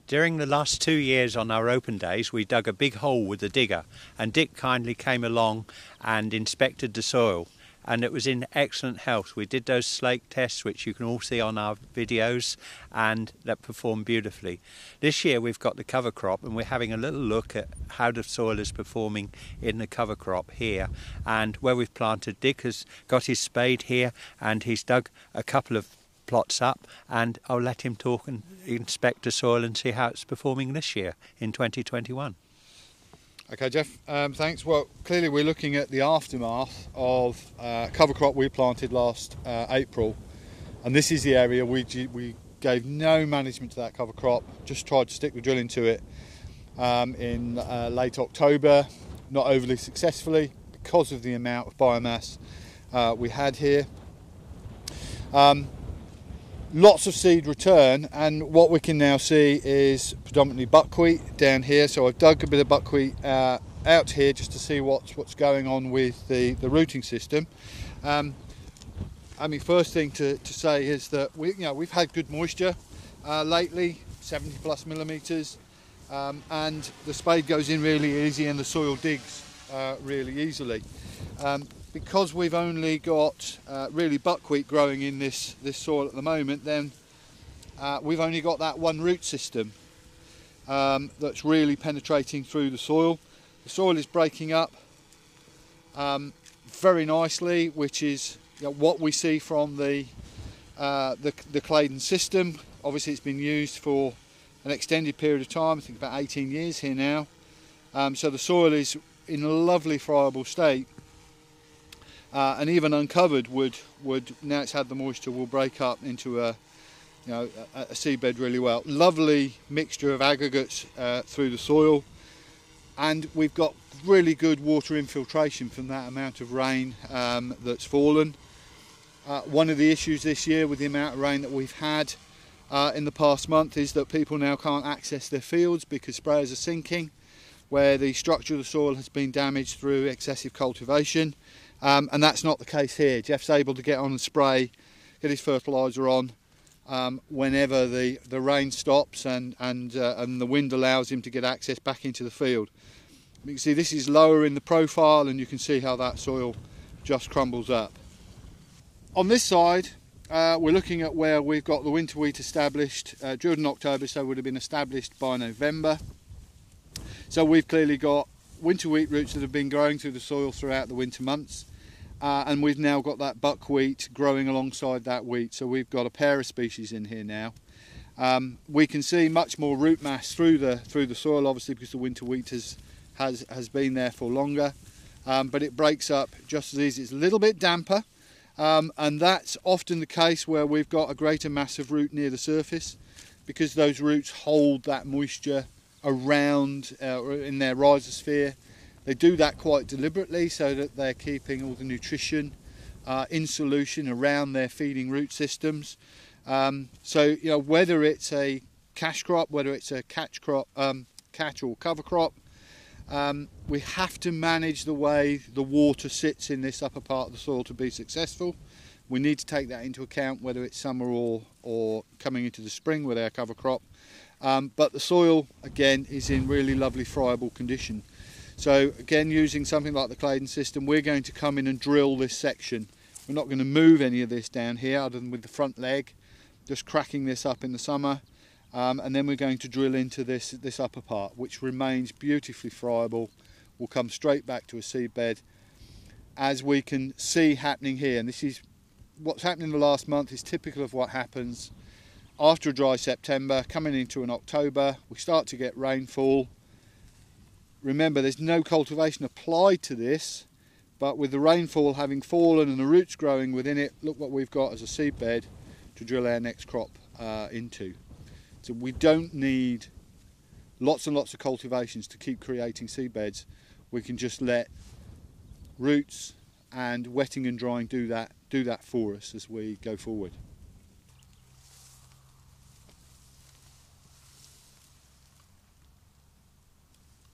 During the last 2 years on our open days, we dug a big hole with the digger, and Dick kindly came along and inspected the soil, and it was in excellent health. We did those slake tests, which you can all see on our videos, and that performed beautifully. This year we've got the cover crop, and we're having a little look at how the soil is performing in the cover crop here, and where we've planted. Dick has got his spade here, and he's dug a couple of plots up, and I'll let him talk and inspect the soil and see how it's performing this year in 2021. Okay, Jeff, thanks. Well, clearly we're looking at the aftermath of cover crop we planted last April, and this is the area we gave no management to that cover crop, just tried to stick the drilling to it in late October, not overly successfully because of the amount of biomass we had here. Lots of seed return, and what we can now see is predominantly buckwheat down here. So I've dug a bit of buckwheat out here just to see what's going on with the rooting system. First thing to say is that we've had good moisture lately, 70 plus millimetres, and the spade goes in really easy and the soil digs really easily. Because we've only got really buckwheat growing in this soil at the moment, then we've only got that one root system that's really penetrating through the soil. The soil is breaking up very nicely, which is what we see from the Claydon system. Obviously it's been used for an extended period of time, I think about 18 years here now. So the soil is in a lovely friable state. And even uncovered would now it's had the moisture, will break up into a seedbed really well. Lovely mixture of aggregates through the soil, and we've got really good water infiltration from that amount of rain that's fallen. One of the issues this year with the amount of rain that we've had in the past month is that people now can't access their fields because sprayers are sinking, where the structure of the soil has been damaged through excessive cultivation. And that's not the case here. Jeff's able to get on and spray, get his fertiliser on whenever the rain stops and the wind allows him to get access back into the field. You can see this is lower in the profile, and you can see how that soil just crumbles up. On this side, we're looking at where we've got the winter wheat established, drilled in October, so it would have been established by November. So we've clearly got winter wheat roots that have been growing through the soil throughout the winter months, and we've now got that buckwheat growing alongside that wheat, so we've got a pair of species in here now. We can see much more root mass through the soil, obviously because the winter wheat has been there for longer, but it breaks up just as easy. It's a little bit damper, and that's often the case where we've got a greater mass of root near the surface, because those roots hold that moisture around in their rhizosphere. They do that quite deliberately so that they're keeping all the nutrition in solution around their feeding root systems. So whether it's a cash crop, whether it's a catch crop, catch or cover crop, we have to manage the way the water sits in this upper part of the soil to be successful. We need to take that into account, whether it's summer or coming into the spring with our cover crop. But the soil, again, is in really lovely friable condition. So again, using something like the Claydon system, we're going to come in and drill this section. We're not going to move any of this down here other than with the front leg, just cracking this up in the summer, and then we're going to drill into this upper part, which remains beautifully friable. We'll come straight back to a seed bed, as we can see happening here. And this is what's happened in the last month, is typical of what happens after a dry September, coming into an October. We start to get rainfall. Remember, there's no cultivation applied to this, but with the rainfall having fallen and the roots growing within it, look what we've got as a seed bed to drill our next crop into. So we don't need lots and lots of cultivations to keep creating seed beds. We can just let roots and wetting and drying do that for us as we go forward.